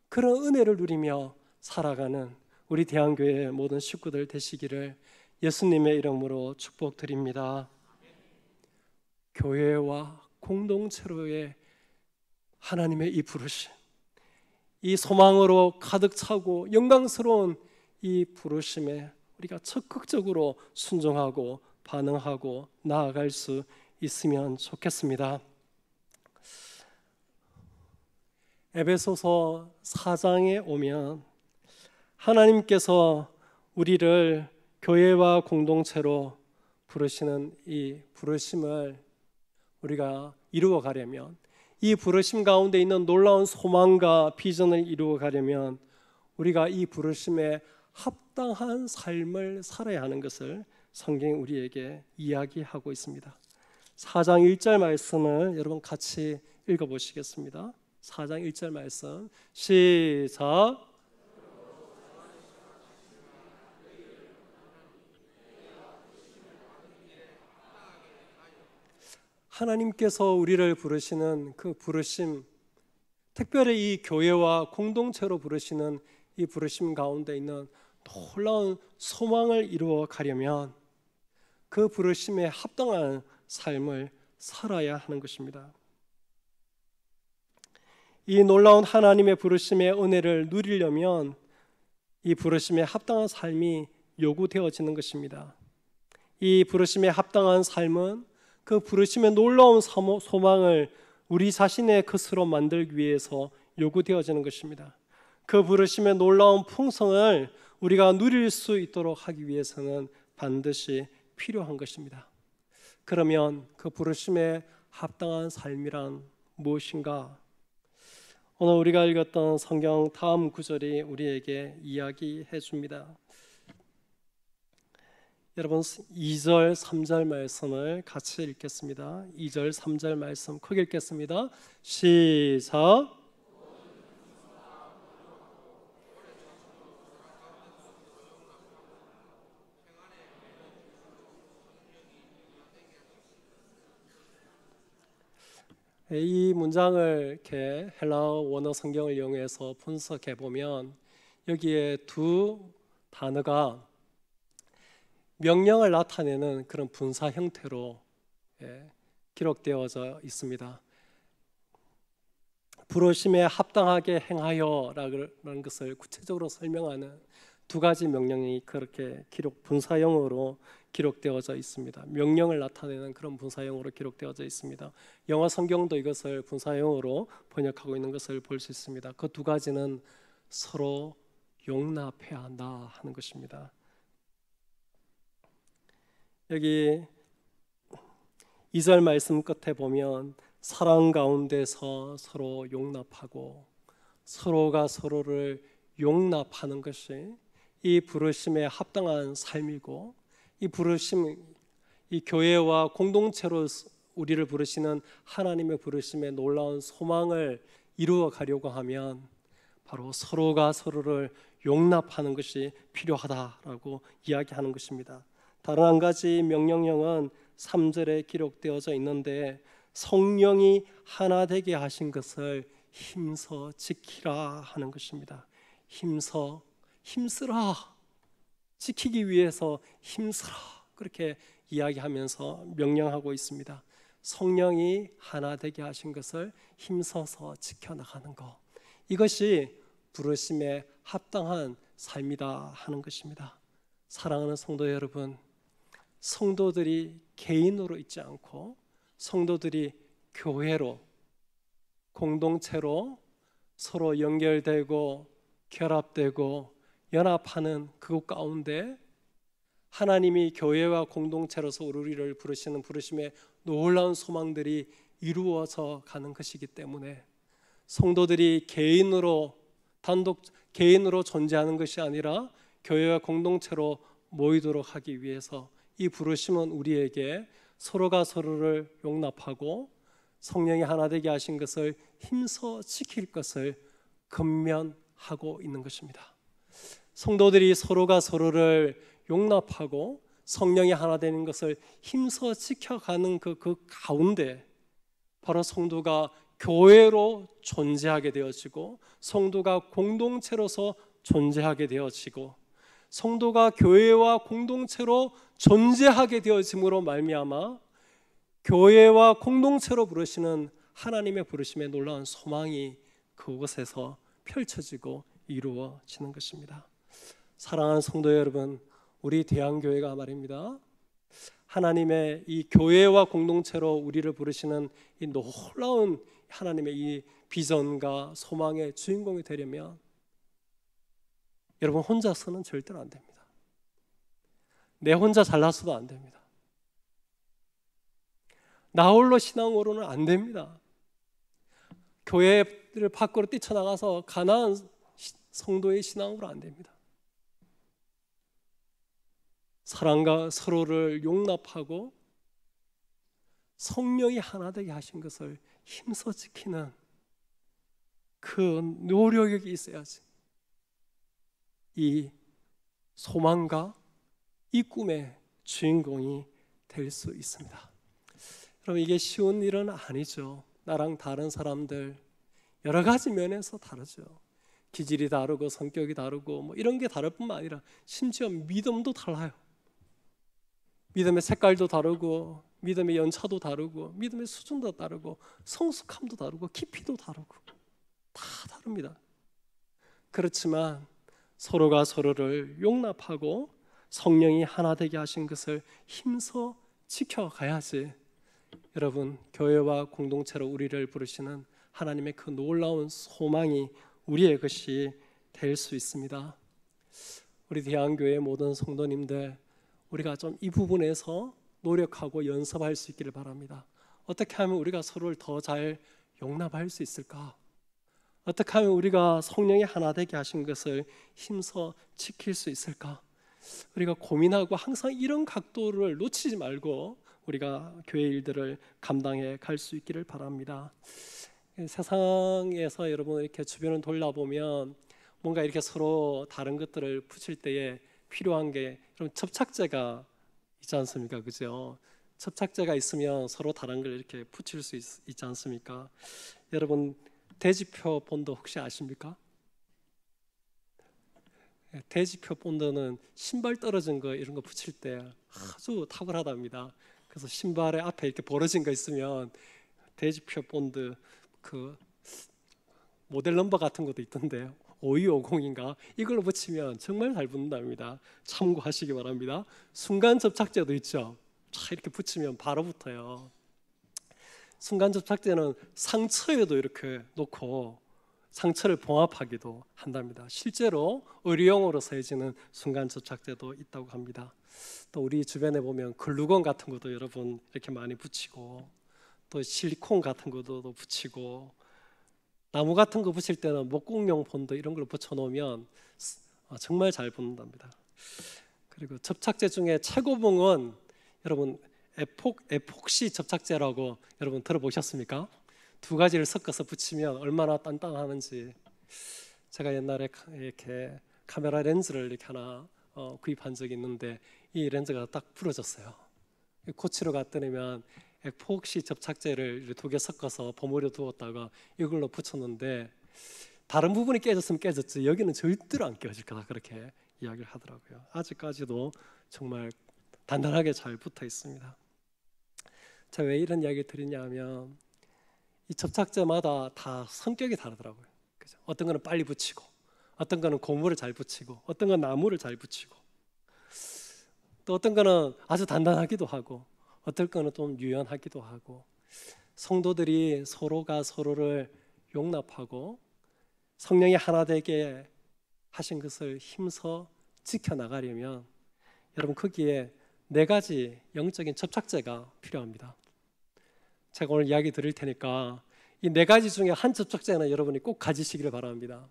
그런 은혜를 누리며 살아가는 우리 대한교회의 모든 식구들 되시기를 예수님의 이름으로 축복드립니다. 교회와 공동체로의 하나님의 이 부르심, 이 소망으로 가득 차고 영광스러운 이 부르심에 우리가 적극적으로 순종하고 반응하고 나아갈 수 있으면 좋겠습니다. 에베소서 4장에 오면 하나님께서 우리를 교회와 공동체로 부르시는 이 부르심을 우리가 이루어 가려면, 이 부르심 가운데 있는 놀라운 소망과 비전을 이루어 가려면 우리가 이 부르심에 합당한 삶을 살아야 하는 것을 성경이 우리에게 이야기하고 있습니다. 4장 1절 말씀을 여러분 같이 읽어보시겠습니다. 4장 1절 말씀 시작. 하나님께서 우리를 부르시는 그 부르심, 특별히 이 교회와 공동체로 부르시는 이 부르심 가운데 있는 놀라운 소망을 이루어 가려면 그 부르심에 합당한 삶을 살아야 하는 것입니다. 이 놀라운 하나님의 부르심의 은혜를 누리려면 이 부르심에 합당한 삶이 요구되어지는 것입니다. 이 부르심에 합당한 삶은 그 부르심의 놀라운 소망을 우리 자신의 것으로 만들기 위해서 요구되어지는 것입니다. 그 부르심의 놀라운 풍성을 우리가 누릴 수 있도록 하기 위해서는 반드시 필요한 것입니다. 그러면 그 부르심에 합당한 삶이란 무엇인가? 오늘 우리가 읽었던 성경 다음 구절이 우리에게 이야기해 줍니다. 여러분 2절 3절 말씀을 같이 읽겠습니다. 2절 3절 말씀 크게 읽겠습니다. 시작. 이 문장을 이렇게 헬라어 원어 성경을 이용해서 분석해 보면 여기에 두 단어가 명령을 나타내는 그런 분사 형태로 기록되어져 있습니다. 부르심에 합당하게 행하여라는 것을 구체적으로 설명하는 두 가지 명령이 그렇게 분사형으로 기록되어져 있습니다. 명령을 나타내는 그런 분사형으로 기록되어져 있습니다. 영어 성경도 이것을 분사형으로 번역하고 있는 것을 볼 수 있습니다. 그 두 가지는 서로 용납해야 한다 하는 것입니다. 여기 2절 말씀 끝에 보면 사랑 가운데서 서로 용납하고 서로가 서로를 용납하는 것이 이 부르심에 합당한 삶이고, 이 부르심, 이 교회와 공동체로 우리를 부르시는 하나님의 부르심에 놀라운 소망을 이루어 가려고 하면 바로 서로가 서로를 용납하는 것이 필요하다라고 이야기하는 것입니다. 다른 한 가지 명령형은 3절에 기록되어져 있는데 성령이 하나 되게 하신 것을 힘써 지키라 하는 것입니다. 힘쓰라, 지키기 위해서 힘쓰라, 그렇게 이야기하면서 명령하고 있습니다. 성령이 하나 되게 하신 것을 힘써서 지켜나가는 것, 이것이 부르심에 합당한 삶이다 하는 것입니다. 사랑하는 성도 여러분, 성도들이 개인으로 있지 않고 성도들이 교회로, 공동체로 서로 연결되고 결합되고 연합하는 그곳 가운데 하나님이 교회와 공동체로서 우리를 부르시는 부르심의 놀라운 소망들이 이루어져 가는 것이기 때문에 성도들이 개인으로 존재하는 것이 아니라 교회와 공동체로 모이도록 하기 위해서 이 부르심은 우리에게 서로가 서로를 용납하고 성령이 하나 되게 하신 것을 힘써 지킬 것을 권면하고 있는 것입니다. 성도들이 서로가 서로를 용납하고 성령이 하나 되는 것을 힘써 지켜가는 그 가운데 바로 성도가 교회로 존재하게 되어지고 성도가 공동체로서 존재하게 되어지고 성도가 교회와 공동체로 존재하게 되어짐으로 말미암아 교회와 공동체로 부르시는 하나님의 부르심에 놀라운 소망이 그곳에서 펼쳐지고 이루어지는 것입니다. 사랑하는 성도 여러분, 우리 대한교회가 말입니다, 하나님의 이 교회와 공동체로 우리를 부르시는 이 놀라운 하나님의 이 비전과 소망의 주인공이 되려면 여러분 혼자서는 절대로 안 됩니다. 내 혼자 잘나서도 안 됩니다. 나 홀로 신앙으로는 안 됩니다. 교회를 밖으로 뛰쳐나가서 가난한 성도의 신앙으로 안 됩니다. 사랑과 서로를 용납하고 성령이 하나 되게 하신 것을 힘써 지키는 그 노력이 있어야지 이 소망과 이 꿈의 주인공이 될 수 있습니다. 여러분, 이게 쉬운 일은 아니죠. 나랑 다른 사람들 여러 가지 면에서 다르죠. 기질이 다르고 성격이 다르고 뭐 이런 게 다를 뿐만 아니라 심지어 믿음도 달라요. 믿음의 색깔도 다르고 믿음의 연차도 다르고 믿음의 수준도 다르고 성숙함도 다르고 깊이도 다르고 다 다릅니다. 그렇지만 서로가 서로를 용납하고 성령이 하나 되게 하신 것을 힘써 지켜가야지 여러분, 교회와 공동체로 우리를 부르시는 하나님의 그 놀라운 소망이 우리의 것이 될 수 있습니다. 우리 대한교회 모든 성도님들, 우리가 좀 이 부분에서 노력하고 연습할 수 있기를 바랍니다. 어떻게 하면 우리가 서로를 더 잘 용납할 수 있을까? 어떻게 하면 우리가 성령이 하나 되게 하신 것을 힘써 지킬 수 있을까? 우리가 고민하고 항상 이런 각도를 놓치지 말고 우리가 교회 일들을 감당해 갈 수 있기를 바랍니다. 세상에서 여러분 이렇게 주변을 돌아보면 뭔가 이렇게 서로 다른 것들을 붙일 때에 필요한 게 여러분 접착제가 있지 않습니까? 그죠? 접착제가 있으면 서로 다른 걸 이렇게 붙일 수 있지 않습니까? 여러분 대지표 본드 혹시 아십니까? 대지표 본드는 신발 떨어진 거 이런 거 붙일 때 아주 탁월하답니다. 그래서 신발에 앞에 이렇게 벌어진 거 있으면 대지표 본드 그 모델 넘버 같은 것도 있던데 5250인가 이걸로 붙이면 정말 잘 붙는답니다. 참고하시기 바랍니다. 순간 접착제도 있죠. 자, 이렇게 붙이면 바로 붙어요. 순간 접착제는 상처에도 이렇게 놓고 상처를 봉합하기도 한답니다. 실제로 의료용으로 쓰여지는 순간 접착제도 있다고 합니다. 또 우리 주변에 보면 글루건 같은 것도 여러분 이렇게 많이 붙이고 또 실리콘 같은 것도 붙이고 나무 같은 거 붙일 때는 목공용 본드 이런 걸 붙여놓으면 정말 잘 붙는답니다. 그리고 접착제 중에 최고봉은 여러분 에폭시 접착제라고 여러분 들어보셨습니까? 두 가지를 섞어서 붙이면 얼마나 단단하는지. 제가 옛날에 이렇게 카메라 렌즈를 이렇게 하나 구입한 적이 있는데 이 렌즈가 딱 부러졌어요. 고치러 갔더니만 에폭시 접착제를 두 개 섞어서 버무려 두었다가 이걸로 붙였는데 다른 부분이 깨졌으면 깨졌지 여기는 절대로 안 깨질 거다 그렇게 이야기를 하더라고요. 아직까지도 정말 단단하게 잘 붙어 있습니다. 제가 왜 이런 이야기를 드리냐면 이 접착제마다 다 성격이 다르더라고요. 그죠? 어떤 거는 빨리 붙이고 어떤 거는 고무를 잘 붙이고 어떤 건 나무를 잘 붙이고 또 어떤 거는 아주 단단하기도 하고 어떨 거는 좀 유연하기도 하고 성도들이 서로가 서로를 용납하고 성령이 하나 되게 하신 것을 힘써 지켜나가려면 여러분 거기에 4가지 영적인 접착제가 필요합니다. 제가 오늘 이야기 드릴 테니까 이 4가지 중에 한 접착제는 여러분이 꼭 가지시기를 바랍니다.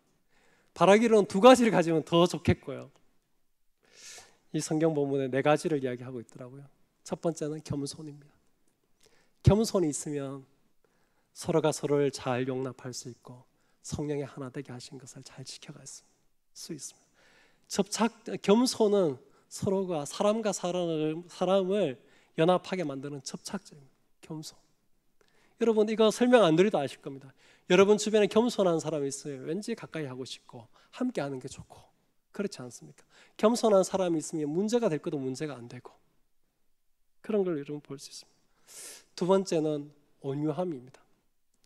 바라기로는 2가지를 가지면 더 좋겠고요. 이 성경 본문에 네 가지를 이야기하고 있더라고요. 첫 번째는 겸손입니다. 겸손이 있으면 서로가 서로를 잘 용납할 수 있고 성령의 하나 되게 하신 것을 잘 지켜갈 수 있습니다. 겸손은 서로가 사람과 사람을 연합하게 만드는 접착제입니다. 겸손. 여러분 이거 설명 안 드려도 아실 겁니다. 여러분 주변에 겸손한 사람이 있어요. 왠지 가까이 하고 싶고 함께 하는 게 좋고 그렇지 않습니까? 겸손한 사람이 있으면 문제가 될 것도 문제가 안 되고 그런 걸 여러분 볼 수 있습니다. 두 번째는 온유함입니다.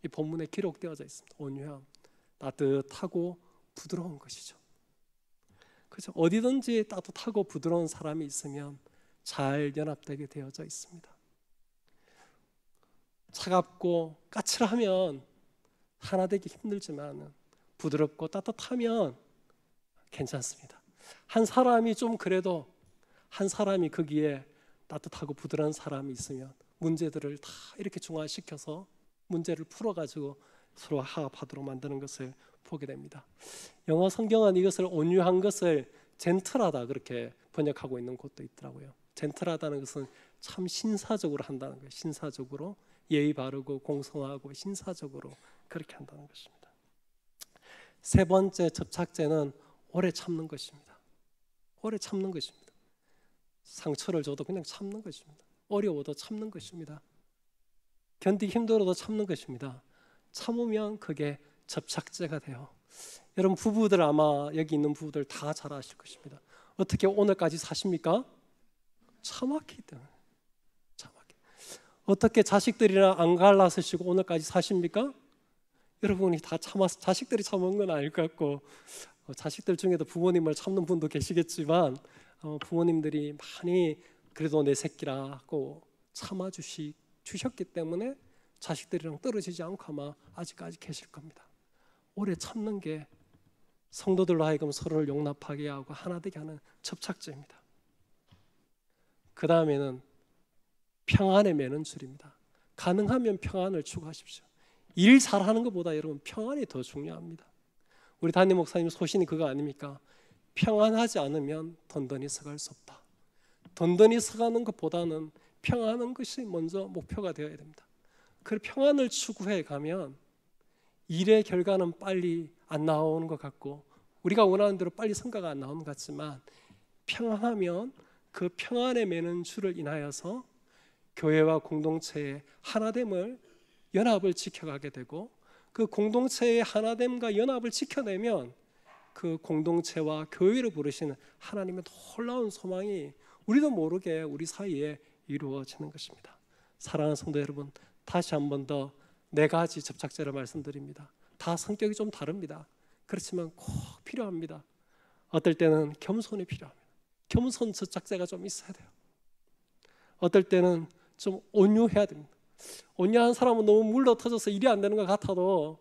이 본문에 기록되어져 있습니다. 온유함, 따뜻하고 부드러운 것이죠. 그렇죠? 어디든지 따뜻하고 부드러운 사람이 있으면 잘 연합되게 되어져 있습니다. 차갑고 까칠하면 하나 되기 힘들지만 부드럽고 따뜻하면 괜찮습니다. 한 사람이 좀 그래도 한 사람이 거기에 따뜻하고 부드러운 사람이 있으면 문제들을 다 이렇게 중화시켜서 문제를 풀어가지고 서로 화합하도록 만드는 것을 보게 됩니다. 영어 성경은 이것을 온유한 것을 젠틀하다 그렇게 번역하고 있는 곳도 있더라고요. 젠틀하다는 것은 참 신사적으로 한다는 거예요. 신사적으로 예의 바르고 공손하고 신사적으로 그렇게 한다는 것입니다. 세 번째 접착제는 오래 참는 것입니다. 오래 참는 것입니다. 상처를 줘도 그냥 참는 것입니다. 어려워도 참는 것입니다. 견디기 힘들어도 참는 것입니다. 참으면 그게 접착제가 돼요. 여러분 부부들 아마 여기 있는 부부들 다 잘 아실 것입니다. 어떻게 오늘까지 사십니까? 참았기 때문에. 참았기. 어떻게 자식들이랑 안 갈라서시고 오늘까지 사십니까? 여러분이 다 참았. 자식들이 참은 건 아닐 것 같고 자식들 중에도 부모님을 참는 분도 계시겠지만 부모님들이 많이 그래도 내 새끼라고 주셨기 때문에 자식들이랑 떨어지지 않고 아마 아직까지 계실 겁니다. 오래 참는 게 성도들로 하여금 서로를 용납하게 하고 하나 되게 하는 접착제입니다. 그 다음에는 평안에 매는 줄입니다. 가능하면 평안을 추구하십시오. 일 잘하는 것보다 여러분 평안이 더 중요합니다. 우리 담임 목사님 소신이 그거 아닙니까? 평안하지 않으면 든든히 서갈 수 없다. 든든히 서가는 것보다는 평안한 것이 먼저 목표가 되어야 됩니다. 그 평안을 추구해 가면 일의 결과는 빨리 안 나오는 것 같고 우리가 원하는 대로 빨리 성과가 안 나오는 것 같지만 평안하면 그 평안에 매는 줄을 인하여서 교회와 공동체의 하나됨을 연합을 지켜가게 되고 그 공동체의 하나됨과 연합을 지켜내면 그 공동체와 교회를 부르시는 하나님의 놀라운 소망이 우리도 모르게 우리 사이에 이루어지는 것입니다. 사랑하는 성도 여러분, 다시 한 번 더 네 가지 접착제를 말씀드립니다. 다 성격이 좀 다릅니다. 그렇지만 꼭 필요합니다. 어떨 때는 겸손이 필요합니다. 겸손 접착제가 좀 있어야 돼요. 어떨 때는 좀 온유해야 됩니다. 온유한 사람은 너무 물러터져서 일이 안 되는 것 같아도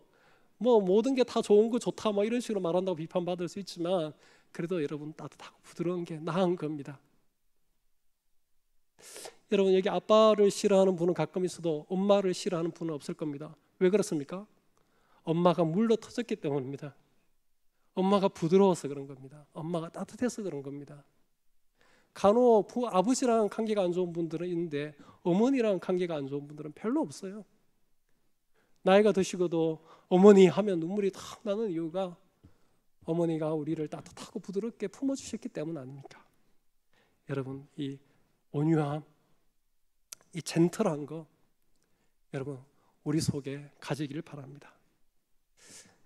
뭐 모든 게 다 좋은 거 좋다 뭐 이런 식으로 말한다고 비판받을 수 있지만 그래도 여러분 따뜻하고 부드러운 게 나은 겁니다. 여러분 여기 아빠를 싫어하는 분은 가끔 있어도 엄마를 싫어하는 분은 없을 겁니다. 왜 그렇습니까? 엄마가 물러터졌기 때문입니다. 엄마가 부드러워서 그런 겁니다. 엄마가 따뜻해서 그런 겁니다. 간혹 아버지랑 관계가 안 좋은 분들은 있는데 어머니랑 관계가 안 좋은 분들은 별로 없어요. 나이가 드시고도 어머니 하면 눈물이 탁 나는 이유가 어머니가 우리를 따뜻하고 부드럽게 품어주셨기 때문 아닙니까? 여러분 이 온유함, 이 젠틀한 거 여러분 우리 속에 가지기를 바랍니다.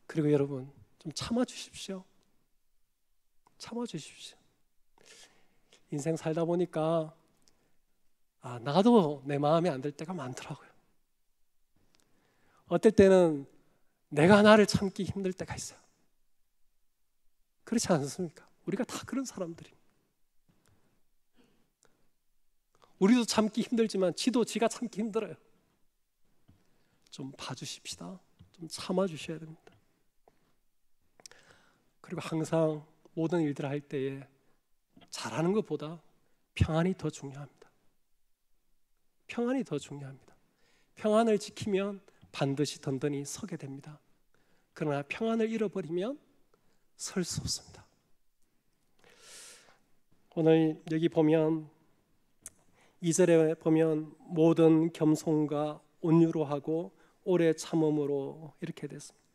그리고 여러분 좀 참아주십시오. 참아주십시오. 인생 살다 보니까 나도 내 마음에 안 들 때가 많더라고요. 어떨 때는 내가 나를 참기 힘들 때가 있어요. 그렇지 않습니까? 우리가 다 그런 사람들입니다. 우리도 참기 힘들지만 지가 참기 힘들어요. 좀 봐주십시다. 좀 참아주셔야 됩니다. 그리고 항상 모든 일들을 할 때에 잘하는 것보다 평안이 더 중요합니다. 평안이 더 중요합니다. 평안을 지키면 반드시 든든히 서게 됩니다. 그러나 평안을 잃어버리면 설 수 없습니다. 오늘 여기 보면 2절에 보면 모든 겸손과 온유로 하고 오래 참음으로 이렇게 됐습니다.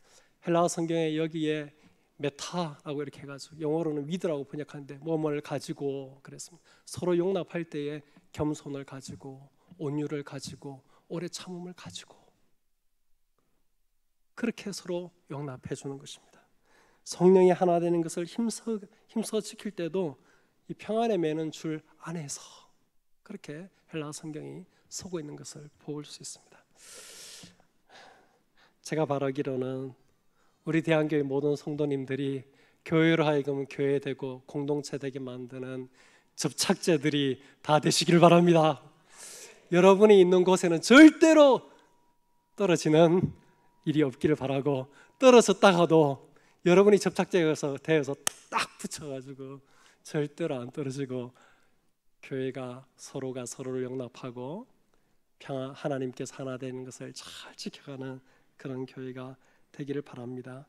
헬라어 성경에 여기에 메타라고 이렇게 해가지고 영어로는 위드라고 번역하는데 뭐뭐를 가지고 그랬습니다. 서로 용납할 때에 겸손을 가지고 온유를 가지고 오래 참음을 가지고 그렇게 서로 용납해 주는 것입니다. 성령이 하나 되는 것을 힘써 지킬 때도 이 평안의 매는 줄 안에서 그렇게 헬라어 성경이 서고 있는 것을 볼 수 있습니다. 제가 바라기로는 우리 대한교회 모든 성도님들이 교회로 하여금 교회되고 공동체 되게 만드는 접착제들이 다 되시길 바랍니다. 여러분이 있는 곳에는 절대로 떨어지는 일이 없기를 바라고, 떨어졌다가도 여러분이 접착제에서 되어서 딱 붙여가지고 절대로 안 떨어지고 교회가 서로가 서로를 용납하고 하나님께서 하나 되는 것을 잘 지켜가는 그런 교회가 되기를 바랍니다.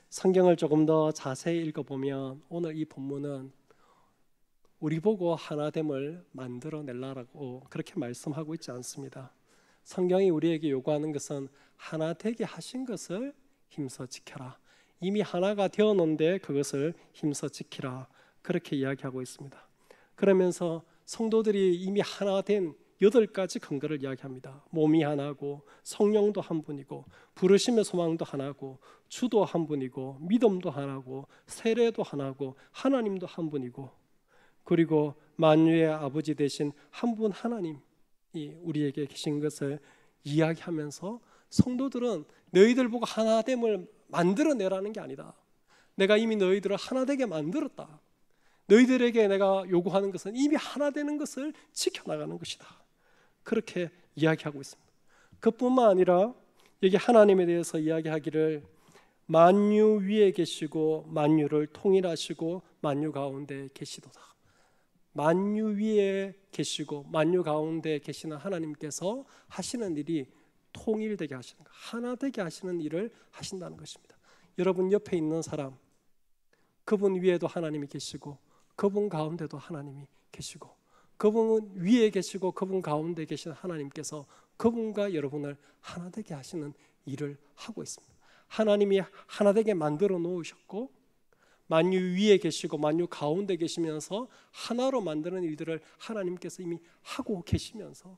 성경을 조금 더 자세히 읽어보면 오늘 이 본문은 우리 보고 하나됨을 만들어내라고 그렇게 말씀하고 있지 않습니다. 성경이 우리에게 요구하는 것은 하나 되게 하신 것을 힘써 지켜라. 이미 하나가 되었는데 그것을 힘써 지키라. 그렇게 이야기하고 있습니다. 그러면서 성도들이 이미 하나 된 8가지 근거를 이야기합니다. 몸이 하나고 성령도 한 분이고 부르심의 소망도 하나고 주도 한 분이고 믿음도 하나고 세례도 하나고 하나님도 한 분이고 그리고 만유의 아버지 되신 한 분 하나님이 우리에게 계신 것을 이야기하면서 성도들은 너희들 보고 하나됨을 만들어내라는 게 아니다. 내가 이미 너희들을 하나 되게 만들었다. 너희들에게 내가 요구하는 것은 이미 하나 되는 것을 지켜나가는 것이다. 그렇게 이야기하고 있습니다. 그뿐만 아니라 여기 하나님에 대해서 이야기하기를 만유 위에 계시고 만유를 통일하시고 만유 가운데 계시도다. 만유 위에 계시고 만유 가운데 계시는 하나님께서 하시는 일이 통일되게 하시는 것, 하나 되게 하시는 일을 하신다는 것입니다. 여러분 옆에 있는 사람, 그분 위에도 하나님이 계시고 그분 가운데도 하나님이 계시고 그분 위에 계시고 그분 가운데 계신 하나님께서 그분과 여러분을 하나 되게 하시는 일을 하고 있습니다. 하나님이 하나 되게 만들어 놓으셨고 만유 위에 계시고 만유 가운데 계시면서 하나로 만드는 일들을 하나님께서 이미 하고 계시면서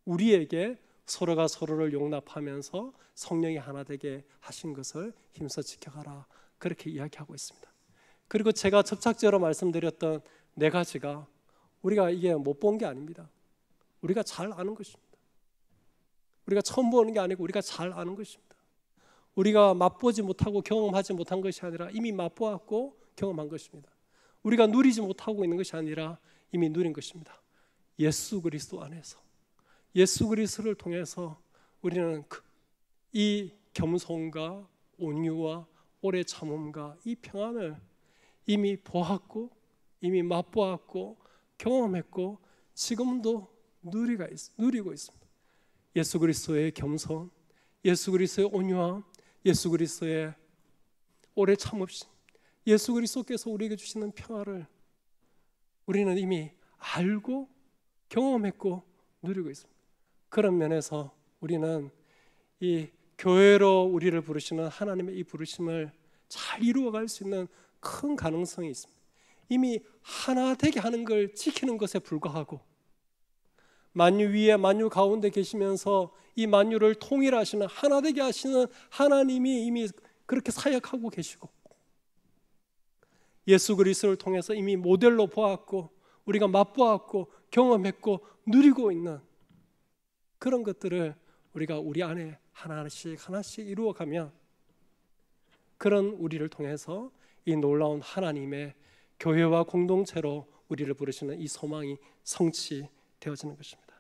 우리에게 서로가 서로를 용납하면서 성령이 하나 되게 하신 것을 힘써 지켜가라. 그렇게 이야기하고 있습니다. 그리고 제가 접착제로 말씀드렸던 4가지가 우리가 이게 못 본 게 아닙니다. 우리가 잘 아는 것입니다. 우리가 처음 보는 게 아니고 우리가 잘 아는 것입니다. 우리가 맛보지 못하고 경험하지 못한 것이 아니라 이미 맛보았고 경험한 것입니다. 우리가 누리지 못하고 있는 것이 아니라 이미 누린 것입니다. 예수 그리스도 안에서, 예수 그리스도를 통해서 우리는 이 겸손과 온유와 오래 참음과 이 평안을 이미 보았고 이미 맛보았고 경험했고 지금도 누리고 있습니다. 예수 그리스도의 겸손, 예수 그리스도의 온유함, 예수 그리스도의 오래 참으심, 예수 그리스도께서 우리에게 주시는 평화를 우리는 이미 알고 경험했고 누리고 있습니다. 그런 면에서 우리는 이 교회로 우리를 부르시는 하나님의 이 부르심을 잘 이루어갈 수 있는 큰 가능성이 있습니다. 이미 하나 되게 하는 걸 지키는 것에 불과하고 만유 위에 만유 가운데 계시면서 이 만유를 통일하시는 하나 되게 하시는 하나님이 이미 그렇게 사역하고 계시고 예수 그리스도를 통해서 이미 모델로 보았고 우리가 맛보았고 경험했고 누리고 있는 그런 것들을 우리가 우리 안에 하나씩 이루어가면 그런 우리를 통해서 이 놀라운 하나님의 교회와 공동체로 우리를 부르시는 이 소망이 성취되어지는 것입니다.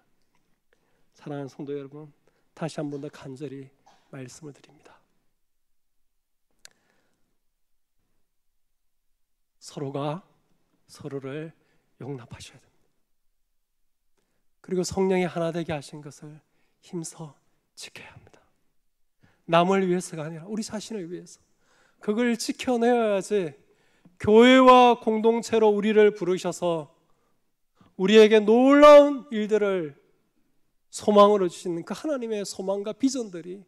사랑하는 성도 여러분, 다시 한 번 더 간절히 말씀을 드립니다. 서로가 서로를 용납하셔야 됩니다. 그리고 성령이 하나 되게 하신 것을 힘써 지켜야 합니다. 남을 위해서가 아니라 우리 자신을 위해서 그걸 지켜내야지 교회와 공동체로 우리를 부르셔서 우리에게 놀라운 일들을 소망으로 주시는 그 하나님의 소망과 비전들이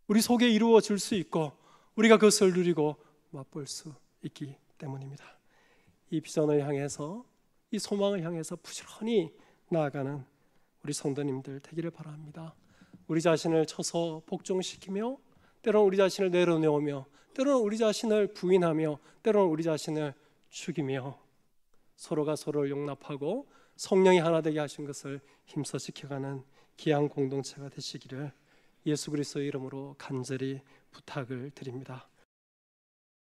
우리 속에 이루어질 수 있고 우리가 그것을 누리고 맛볼 수 있기 때문입니다. 이 비전을 향해서, 이 소망을 향해서 부지런히 나아가는 우리 성도님들 되기를 바랍니다. 우리 자신을 쳐서 복종시키며, 때로는 우리 자신을 내려놓으며, 때로는 우리 자신을 부인하며, 때로는 우리 자신을 죽이며, 서로가 서로를 용납하고 성령이 하나 되게 하신 것을 힘써 지켜가는 귀한 공동체가 되시기를 예수 그리스도의 이름으로 간절히 부탁을 드립니다.